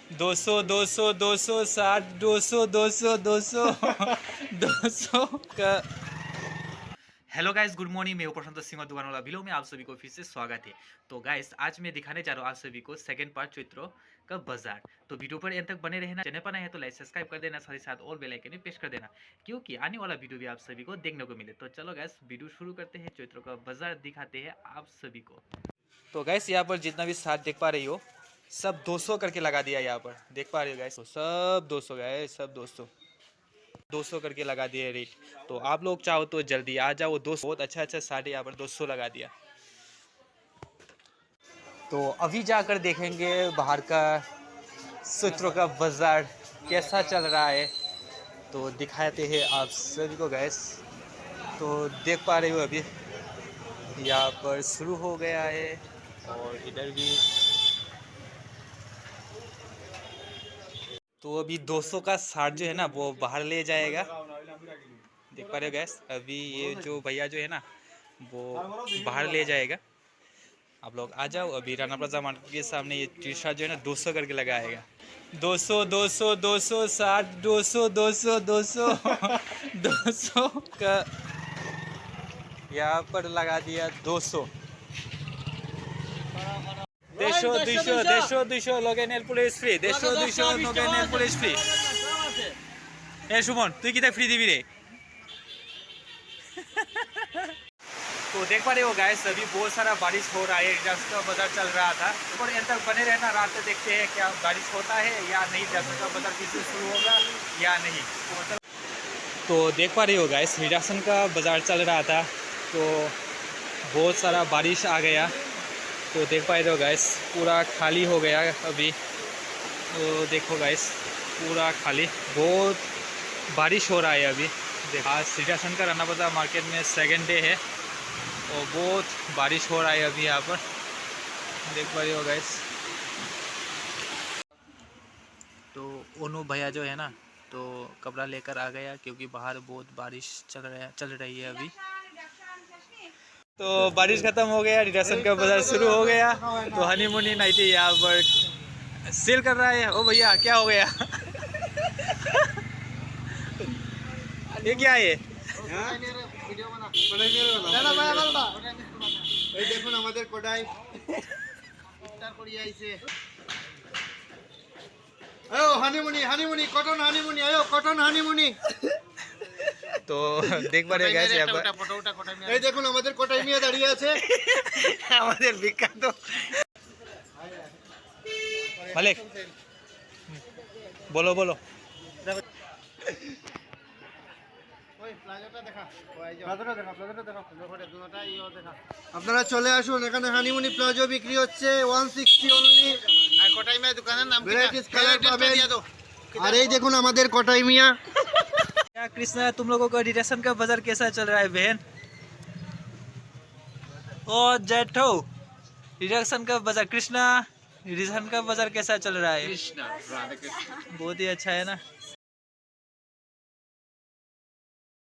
200 260 200 का। Hello guys, good morning. मैं हूं प्रशांत सिंह और दुकान वाला बिलो में आप सभी को फिर से स्वागत है। तो गाइस, आज मैं दिखाने जा रहा हूं आप सभी को सेकंड पार्ट चैत्र का बाजार। तो वीडियो पर एंड तक बने रहना। चैनल पर नए हैं तो लाइक सब्सक्राइब कर देना, साथ ही साथ और बेल आइकन भी प्रेस कर देना, क्योंकि आने वाला वीडियो भी आप सभी को देखने को मिले। तो चलो गाइस, वीडियो शुरू करते हैं। चैत्र का बाजार दिखाते हैं आप सभी को। तो गाइस, यहाँ पर जितना भी साथ देख पा रही हो, सब 200 करके लगा दिया। यहाँ पर देख पा रहे हो गाइस, तो सब 200 गाइस, सब 200 करके लगा दिया रेट। तो आप लोग चाहो तो जल्दी आ जाओ। 200 बहुत अच्छा साड़ी यहाँ पर 200 लगा दिया। तो अभी जाकर देखेंगे बाहर का सूत्रों का बाजार कैसा चल रहा है। तो दिखाते हैं आप सभी को गैस। तो देख पा रहे हो अभी यहाँ पर शुरू हो गया है, और इधर भी। तो अभी 200 का साठ जो है ना, वो बाहर ले जाएगा। देख पा रहे हो गैस, अभी ये जो भैया जो है ना, वो बाहर ले जाएगा। आप लोग आ जाओ। अभी राना प्लाजा मार्केट के सामने ये टी शर्ट जो है ना 200 करके लगाएगा। 200 260 200 का यहाँ पर लगा दिया 200। 200 लगे नेल पुलिस फ्री। 200 लगे नेल पुलिस फ्री। ए सुमन, তুই কি ফ্রি দিবি রে? तो देख पा रहे हो गाइस, अभी बहुत सारा बारिश हो रहा है। जस्ट का बाजार चल रहा था। और एंड तक बने रहना, रात में देखते हैं क्या बारिश होता है या नहीं। जस्ट का बाजार फिर से शुरू होगा या नहीं। तो देख पा रहे हो गाइस, हिरासन का बाजार चल रहा था, तो बहुत सारा बारिश आ गया। तो देख पा रहे हो गाइस, पूरा खाली हो गया अभी। तो देखो गाइस, पूरा खाली, बहुत बारिश हो रहा है अभी। आज हिरासन का राना बाजार मार्केट में सेकेंड डे है, और बहुत बारिश हो रहा है अभी यहाँ पर। देख पा रहे हो गाइस। तो ओनू भैया जो है ना, तो कपड़ा लेकर आ गया, क्योंकि बाहर बहुत बारिश चल रही है अभी। तो बारिश खत्म हो गया, रिडक्शन का बाजार शुरू हो गया। तो हनीमूनी नाइटी यहाँ पर सेल कर रहा है। ओ भैया, क्या हो गया? ये क्या है? দেখুন আমাদের কোটায় ইফতার করিয়ে আইছে। আয়ো হানিমুনি হানিমুনি কটন হানিমুনি, আয়ো কটন হানিমুনি। তো দেখ পা रहे गाइस, यहाँ पर এই দেখুন আমাদের কোটায় নিয়ে দাঁড়িয়ে আছে আমাদের বিখ্যাত মালিক। बोलो बोलो। আপনারা চলে আসুন, এখানে হানিমুনি প্লাজো বিক্রি হচ্ছে 160 অনলি। আর কোটাই মিয়া দোকানের নাম কি? ভ্যারাইটিস কালার পাবেন। আর এই দেখুন আমাদের কোটাই মিয়া। क्या कृष्णा, तुम लोगों का रिलेशन का बाजार कैसा चल रहा है बहन? ओ जेठो, रिलेशन का बाजार कृष्णा, रिलेशन का बाजार कैसा चल रहा है? कृष्णा राधे कृष्ण। बहुत ही अच्छा है ना।